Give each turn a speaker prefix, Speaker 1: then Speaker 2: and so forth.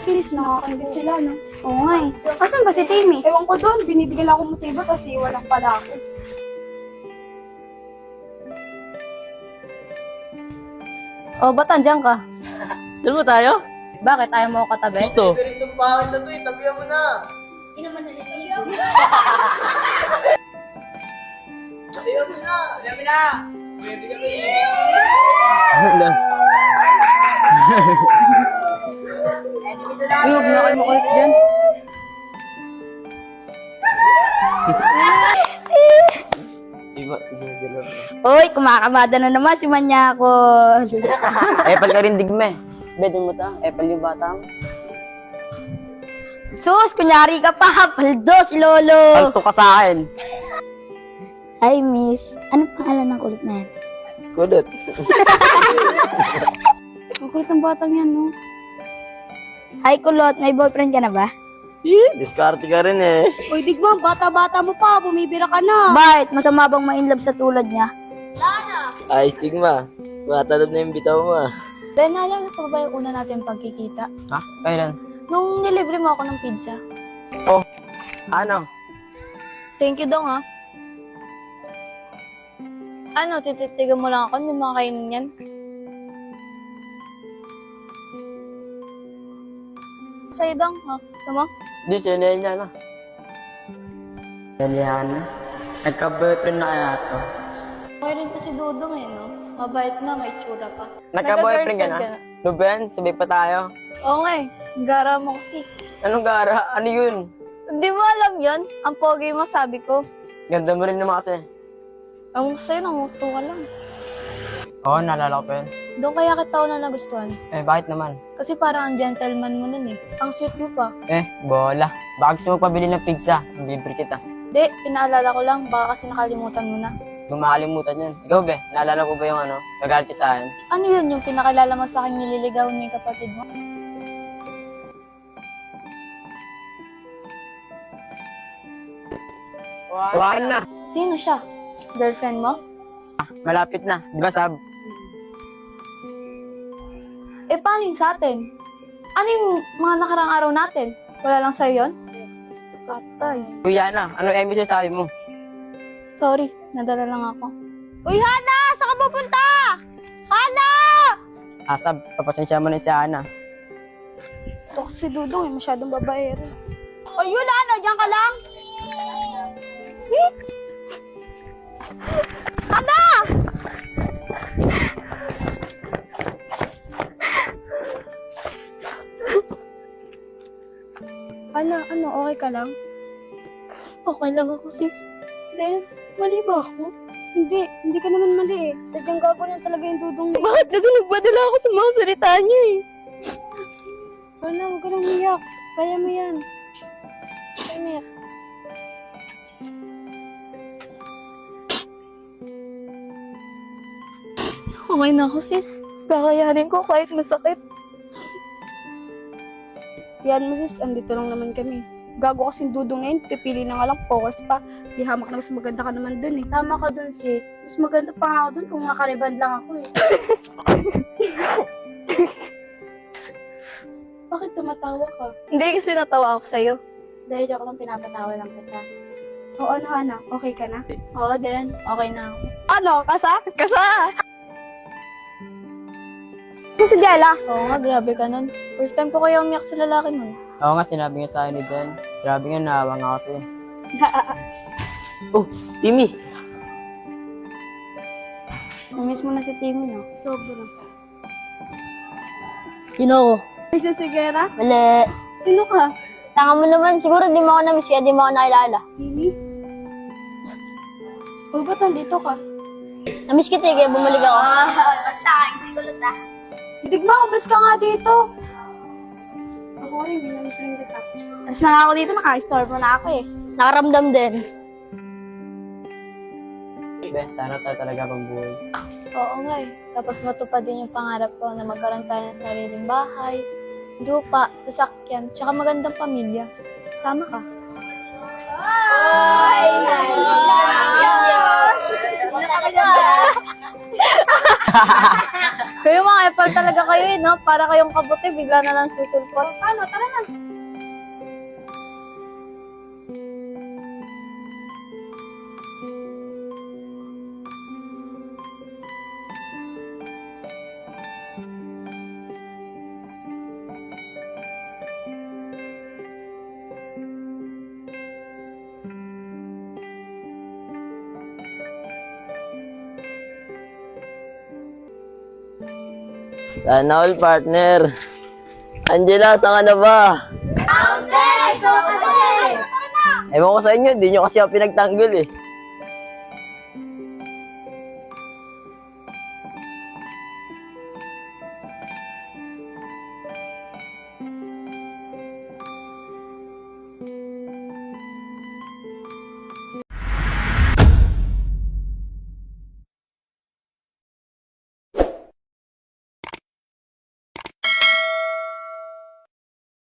Speaker 1: Please, nakakaingit sila, no?
Speaker 2: Oo nga eh. Asan ba si Timmy?
Speaker 1: Ewan ko doon, binibigyan ako motibo, tapos iwalang pala ako.
Speaker 2: O, ba't andyan ka?
Speaker 3: Saan mo tayo?
Speaker 2: Bakit? Ayaw mo ako katabi?
Speaker 3: Gusto.
Speaker 4: Pero itong bahay na to, tabihan mo na.
Speaker 2: Hindi naman na
Speaker 4: Tabihan mo na. Tabihan mo na. Baby kami.
Speaker 3: Ano?
Speaker 2: Uy, huwag na kayo makulit dyan.
Speaker 3: Iba, dalawa.
Speaker 2: Uy, kumakabada na naman si Manyako.
Speaker 3: Epal ka rin digme. Bedin mo ta, epal yung bata mo.
Speaker 2: Sus, kunyari ka pa. Paldo si Lolo.
Speaker 3: Palto ka sa akin.
Speaker 2: Hi, miss. Ano pangalan ng kulit na yan?
Speaker 3: Kulot.
Speaker 2: Ang kulit ng batang yan, no? Hi, kulot. May boyfriend ka na ba?
Speaker 3: Diskarte ka rin eh.
Speaker 1: Uy, Digmang, bata-bata mo pa, bumibira ka na.
Speaker 2: Bakit? Masama bang ma-inlove sa tulad niya?
Speaker 3: Ay, stigma. Matalab na yung bitaw mo ah.
Speaker 5: Ben, naalala ko ba yung una natin pagkikita?
Speaker 3: Ha? Kailan?
Speaker 5: Nung nilibre mo ako ng pizza.
Speaker 3: Oh, ano?
Speaker 5: Thank you dong, ha? Ano, tititigan mo lang ako, hindi makakainin yan. Sa'yo dong, ha? Sama?
Speaker 3: Di, sinel niya na. Yan. Nagka-boyfriend na kaya to.
Speaker 5: Okay rin to si Dudong eh, no? Mabait na, may tsura pa.
Speaker 3: Nagka-boyfriend ka na?
Speaker 5: Nagka-girlfriend
Speaker 3: Ruben, sabay pa tayo.
Speaker 5: Oo nga eh. Ang gara mo kasi.
Speaker 3: Anong gara? Ano yun?
Speaker 5: Hindi mo alam yon? Ang pogi mo, sabi ko.
Speaker 3: Ganda mo rin naman kasi.
Speaker 5: Ang sa'yo, nanguto ka lang.
Speaker 3: Oo, naalala ko pa yun.
Speaker 5: Doon kaya kita na nagustuhan.
Speaker 3: Eh, bakit naman?
Speaker 5: Kasi parang ang gentleman mo nun eh. Ang sweet mo pa.
Speaker 3: Eh, bola. Baka gusto mo pabili ng pizza. Libre kita.
Speaker 5: Di, pinaalala ko lang. Baka kasi nakalimutan mo na.
Speaker 3: Lumakalimutan yun. Ikaw, be, naalala ko ba yung ano? Nagalit ka sa akin?
Speaker 5: Ano yun yung pinakilala mo sa akin nililigawan mo yung kapatid mo?
Speaker 3: Wakan na.
Speaker 5: Sino siya? Girlfriend mo?
Speaker 3: Malapit na. Di ba sab?
Speaker 5: Eh, paano yung sa atin? Ano yung mga nakarang araw natin? Wala lang sa'yo yun? Patay.
Speaker 3: Kuya na. Ano yung sabi mo?
Speaker 5: Sorry, nadala lang ako. Uy, Hana! Saan ka pupunta? Hana!
Speaker 3: Asab, papasensya mo na si Ana.
Speaker 1: Ito kasi Dudong, masyadong babaero.
Speaker 5: O yun, Hana! Diyan ka lang! Hana!
Speaker 1: Ano, okay ka lang?
Speaker 5: Okay lang ako, sis. Then, mali ba ako?
Speaker 1: Hindi ka naman mali eh. Sadyang gago lang talaga yung Dudong niya.
Speaker 5: Bakit nagpadala ako sa mga salita niya eh?
Speaker 1: Ano, huwag ka nang hiyak. Kaya mo yan. Kaya mo yan.
Speaker 5: Okay na ako, sis. Kakayanin ko kahit masakit.
Speaker 1: Yan mo sis, andito lang naman kami. Gago kasing Dudong na yun, pipili na nga lang, focus pa. Di hamak na mas maganda ka naman dun eh. Tama ka dun sis. Mas maganda pa nga ako dun kung makariband lang ako eh. Bakit tumatawa ka?
Speaker 5: Hindi kasi natawa ako sa'yo.
Speaker 1: Dahil ako lang pinapatawa lang kita. O ano, okay ka na?
Speaker 5: Oo, then, okay na ako.
Speaker 1: Ano, kasa? Kasa! Si Jella.
Speaker 5: Oo nga, grabe ka nun. First time ko kaya umiyak sa lalaki nun.
Speaker 3: Oo nga, sinabi nga sa akin ni Dan. Grabe nga, naawa nga kasi. Oh, Timmy!
Speaker 1: Namiss mo na si Timmy, no? Sobra.
Speaker 2: Sino ako?
Speaker 1: Ay, si Sigera?
Speaker 2: Mali.
Speaker 1: Sino ka?
Speaker 2: Tanga mo naman. Siguro di mo ako na-miss kaya di mo ako nakilala.
Speaker 1: Timmy? O, ba't nandito ka?
Speaker 2: Na-miss kita kaya bumalik ako.
Speaker 5: Basta, isikulot ah.
Speaker 1: Digma, umalis ka nga dito. Ako rin, hindi namiss rin kita.
Speaker 2: Mas na ako dito, naka-store mo na ako eh. Nakaramdam din.
Speaker 3: Be, sana tayo talaga pagbuhay.
Speaker 5: Oo nga eh. Tapos matupad din yung pangarap ko na magkaroon tayo ng sariling bahay, lupa, sasakyan, tsaka magandang pamilya. Sama ka.
Speaker 1: Ay,
Speaker 2: Ay,
Speaker 5: Kayo mga epal talaga kayo eh, no? Para kayong kabuti, bigla na lang susulpot.
Speaker 1: Paano? Tara na.
Speaker 3: Sana all, partner. Angela, saan ka na ba? Ewan ko sa inyo, di nyo kasi ako pinagtanggol eh.